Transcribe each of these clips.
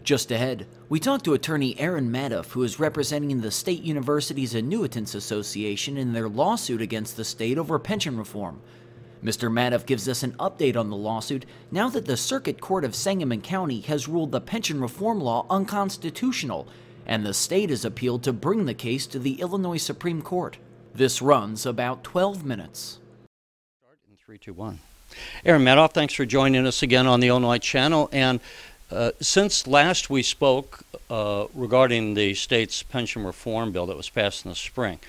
Just ahead, we talk to attorney Aaron Maduff, who is representing the State University's Annuitants Association in their lawsuit against the state over pension reform. Mr. Maduff gives us an update on the lawsuit now that the Circuit Court of Sangamon County has ruled the pension reform law unconstitutional, and the state has appealed to bring the case to the Illinois Supreme Court. This runs about 12 minutes. Start in 3, 2, 1. Aaron Maduff, thanks for joining us again on the Illinois Channel. And since last we spoke regarding the state's pension reform bill that was passed in the spring,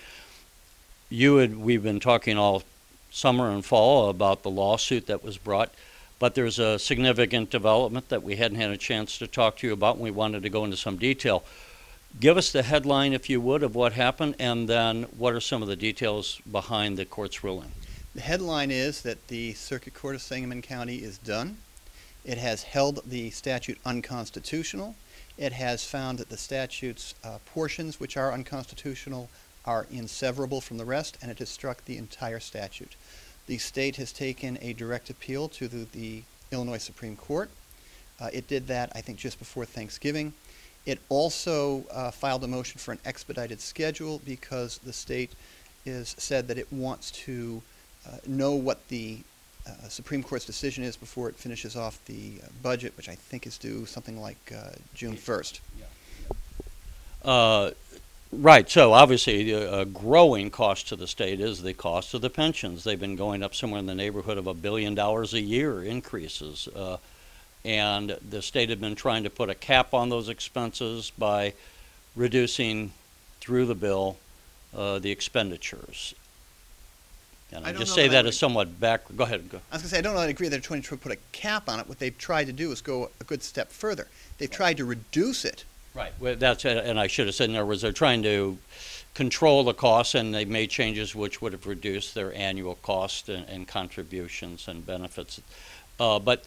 we've been talking all summer and fall about the lawsuit that was brought, but there's a significant development that we hadn't had a chance to talk to you about, and we wanted to go into some detail. Give us the headline, if you would, of what happened, and then what are some of the details behind the court's ruling? The headline is that the Circuit Court of Sangamon County is done. It has held the statute unconstitutional. It has found that the statute's portions which are unconstitutional are inseverable from the rest, and it has struck the entire statute. The state has taken a direct appeal to the Illinois Supreme Court. It did that, I think, just before Thanksgiving. It also filed a motion for an expedited schedule because the state said that it wants to know what the Supreme Court's decision is before it finishes off the budget, which I think is due something like June 1st. Right, so obviously a growing cost to the state is the cost of the pensions. They've been going up somewhere in the neighborhood of $1 billion a year increases. And the state had been trying to put a cap on those expenses by reducing through the bill the expenditures. And I just say that as somewhat back. Go ahead. Go. I was going to say, I don't know that I agree they're trying to put a cap on it. What they've tried to do is go a good step further. They've tried to reduce it. Right. Well, that's it. And I should have said in other words, they're trying to control the costs, and they made changes which would have reduced their annual cost and contributions and benefits. But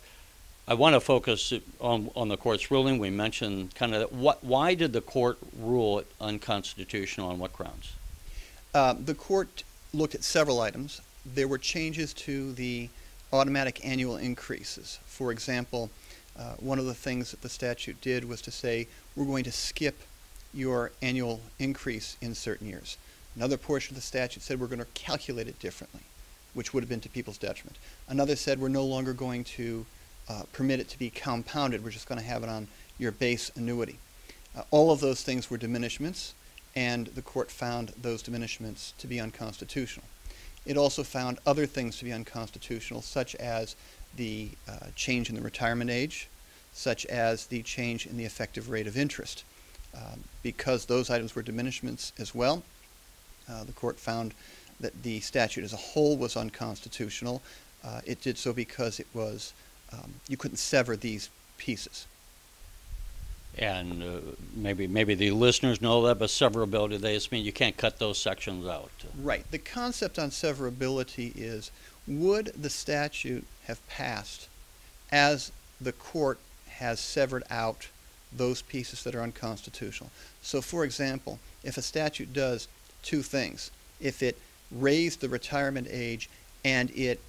I want to focus on the court's ruling. We mentioned kind of why did the court rule it unconstitutional, on what grounds? The court looked at several items. There were changes to the automatic annual increases. For example, one of the things that the statute did was to say, we're going to skip your annual increase in certain years. Another portion of the statute said we're going to calculate it differently, which would have been to people's detriment. Another said we're no longer going to permit it to be compounded. We're just going to have it on your base annuity. All of those things were diminishments, and the court found those diminishments to be unconstitutional. It also found other things to be unconstitutional, such as the change in the retirement age, such as the change in the effective rate of interest. Because those items were diminishments as well, the court found that the statute as a whole was unconstitutional. It did so because it was you couldn't sever these pieces. And maybe the listeners know that, but severability, they just mean you can't cut those sections out. Right. The concept on severability is, would the statute have passed as the court has severed out those pieces that are unconstitutional? So, for example, if a statute does two things, if it raised the retirement age and it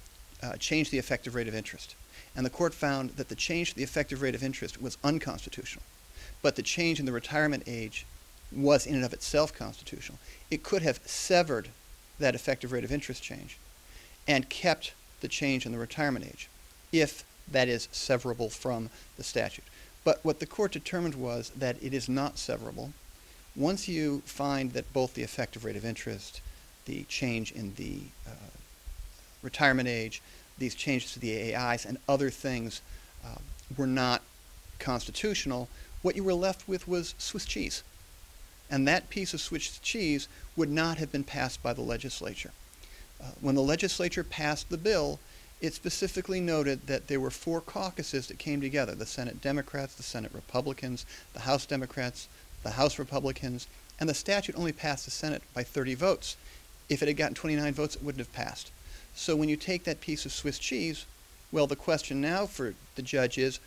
changed the effective rate of interest, and the court found that the change to the effective rate of interest was unconstitutional, but the change in the retirement age was in and of itself constitutional, it could have severed that effective rate of interest change and kept the change in the retirement age, if that is severable from the statute. But what the court determined was that it is not severable. Once you find that both the effective rate of interest, the change in the retirement age, these changes to the AIs, and other things were not constitutional, what you were left with was Swiss cheese. And that piece of Swiss cheese would not have been passed by the legislature. When the legislature passed the bill, it specifically noted that there were 4 caucuses that came together: the Senate Democrats, the Senate Republicans, the House Democrats, the House Republicans, and the statute only passed the Senate by 30 votes. If it had gotten 29 votes, it wouldn't have passed. So when you take that piece of Swiss cheese, well, the question now for the judge is,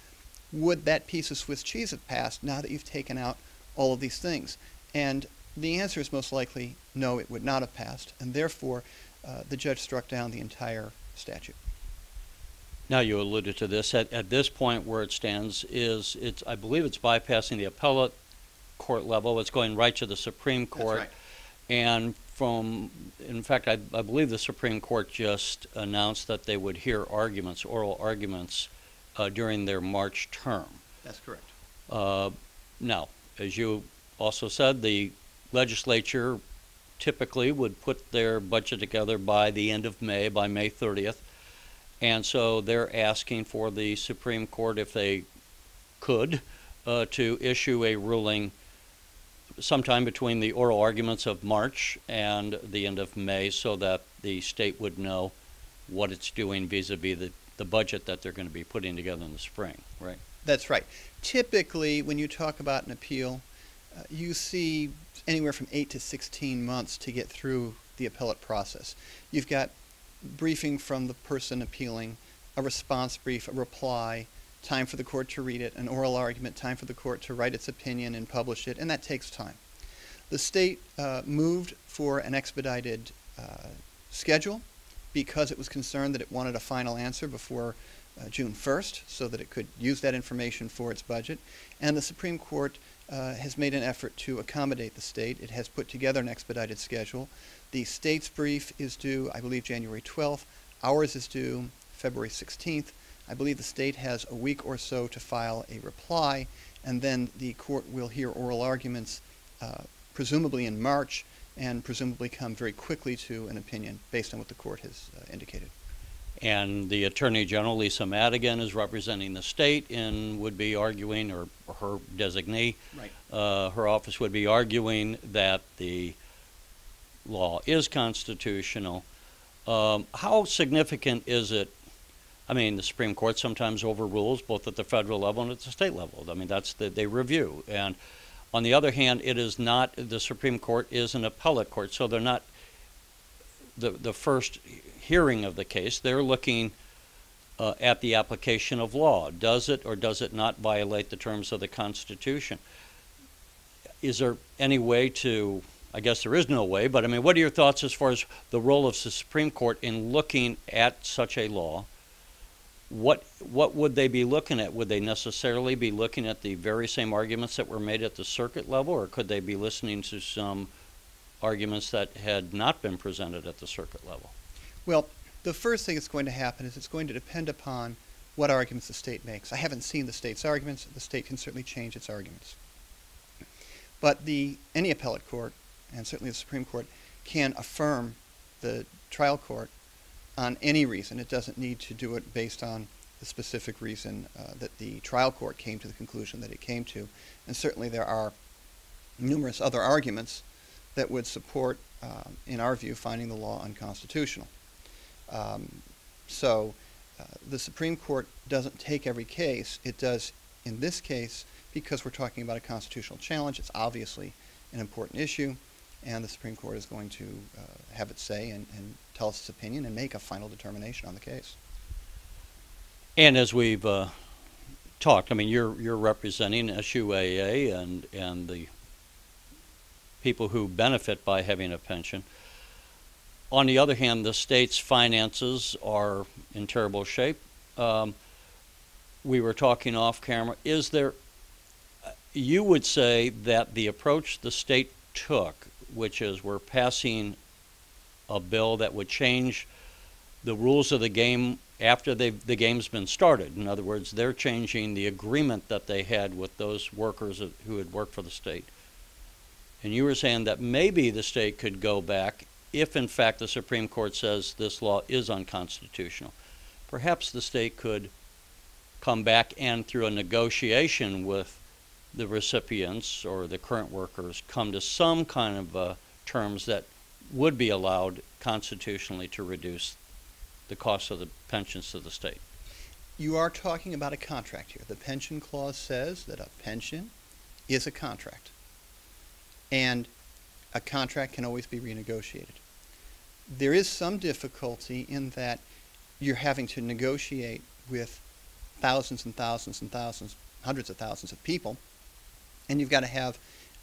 would that piece of Swiss cheese have passed now that you've taken out all of these things? And the answer is most likely no, it would not have passed, and therefore the judge struck down the entire statute. Now you alluded to this. At this point where it stands is, I believe it's bypassing the appellate court level. It's going right to the Supreme Court. That's right. And in fact, I believe the Supreme Court just announced that they would hear arguments, oral arguments, during their March term. That's correct. Now, as you also said, the legislature typically would put their budget together by the end of May, by May 30th. And so they're asking for the Supreme Court, if they could, to issue a ruling sometime between the oral arguments of March and the end of May, so that the state would know what it's doing vis-a-vis the budget that they're going to be putting together in the spring, right? That's right. Typically, when you talk about an appeal, you see anywhere from 8 to 16 months to get through the appellate process. You've got briefing from the person appealing, a response brief, a reply, time for the court to read it, an oral argument, time for the court to write its opinion and publish it, and that takes time. The state moved for an expedited schedule because it was concerned that it wanted a final answer before June 1st so that it could use that information for its budget. And the Supreme Court has made an effort to accommodate the state. It has put together an expedited schedule. The state's brief is due, I believe, January 12th. Ours is due February 16th. I believe the state has a week or so to file a reply, and then the court will hear oral arguments presumably in March, and presumably come very quickly to an opinion based on what the court has indicated. And the Attorney General, Lisa Madigan, is representing the state and would be arguing, or her designee, Right. Her office would be arguing that the law is constitutional. How significant is it? I mean, the Supreme Court sometimes overrules both at the federal level and at the state level. I mean, they review. And on the other hand, it is not, the Supreme Court is an appellate court, so they're not the first hearing of the case. They're looking at the application of law. Does it or does it not violate the terms of the Constitution? Is there any way to, I guess there is no way, but I mean, what are your thoughts as far as the role of the Supreme Court in looking at such a law? What would they be looking at? Would they necessarily be looking at the very same arguments that were made at the circuit level, or could they be listening to some arguments that had not been presented at the circuit level? Well, the first thing that's going to happen is it's going to depend upon what arguments the state makes. I haven't seen the state's arguments. The state can certainly change its arguments. But any appellate court, and certainly the Supreme Court, can affirm the trial court on any reason. It doesn't need to do it based on the specific reason that the trial court came to the conclusion that it came to. And certainly there are numerous other arguments that would support, in our view, finding the law unconstitutional. So the Supreme Court doesn't take every case. It does in this case because we're talking about a constitutional challenge. It's obviously an important issue, and the Supreme Court is going to have its say and tell us its opinion and make a final determination on the case. And as we've talked, I mean, you're representing SUAA and the people who benefit by having a pension. On the other hand, the state's finances are in terrible shape. We were talking off camera. Is there, you would say that the approach the state took, which is we're passing a bill that would change the rules of the game after the game's been started. In other words, they're changing the agreement that they had with those workers who had worked for the state. And you were saying that maybe the state could go back if, in fact, the Supreme Court says this law is unconstitutional. Perhaps the state could come back and, through a negotiation with the recipients or the current workers, come to some kind of terms that would be allowed constitutionally to reduce the cost of the pensions to the state. You are talking about a contract here. The pension clause says that a pension is a contract, and a contract can always be renegotiated. There is some difficulty in that you're having to negotiate with thousands and thousands and thousands, hundreds of thousands of people, and you've got to have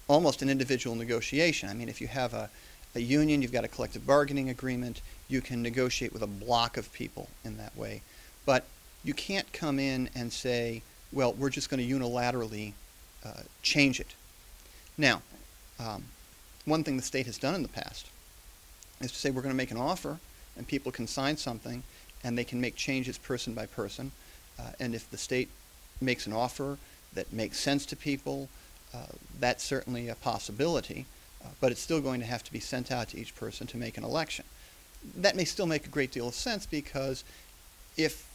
almost an individual negotiation. I mean, if you have a union, you've got a collective bargaining agreement, you can negotiate with a block of people in that way. But you can't come in and say, well, we're just going to unilaterally change it. Now, one thing the state has done in the past is to say we're going to make an offer, and people can sign something, and they can make changes person by person. And if the state makes an offer that makes sense to people, that's certainly a possibility, but it's still going to have to be sent out to each person to make an election. That may still make a great deal of sense, because if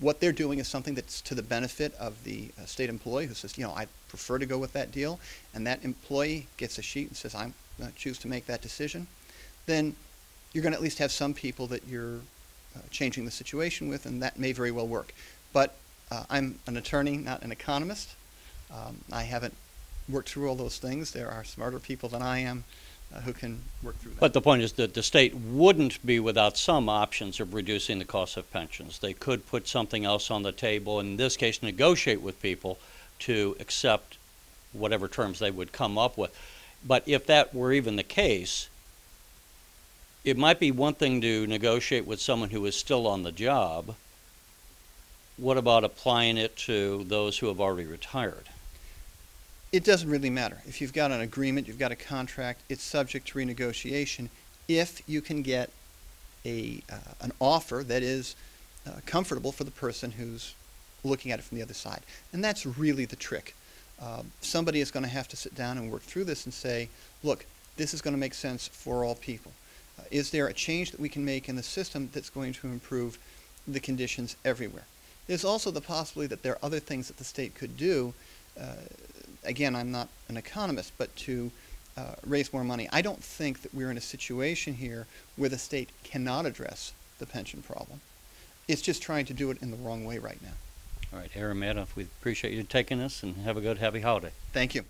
what they're doing is something that's to the benefit of the state employee who says, you know, I prefer to go with that deal, and that employee gets a sheet and says, I choose to make that decision, then you're going to at least have some people that you're changing the situation with, and that may very well work. But I'm an attorney, not an economist. I haven't worked through all those things. There are smarter people than I am who can work through that. But the point is that the state wouldn't be without some options of reducing the cost of pensions. They could put something else on the table, and in this case negotiate with people to accept whatever terms they would come up with. But if that were even the case, it might be one thing to negotiate with someone who is still on the job. What about applying it to those who have already retired? It doesn't really matter. If you've got an agreement, you've got a contract, it's subject to renegotiation if you can get an offer that is comfortable for the person who's looking at it from the other side. And that's really the trick. Somebody is going to have to sit down and work through this and say, look, this is going to make sense for all people. Is there a change that we can make in the system that's going to improve the conditions everywhere? There's also the possibility that there are other things that the state could do. Again, I'm not an economist, but to raise more money. I don't think that we're in a situation here where the state cannot address the pension problem. It's just trying to do it in the wrong way right now. All right, Aaron Maduff, we appreciate you taking us, and have a good, happy holiday. Thank you.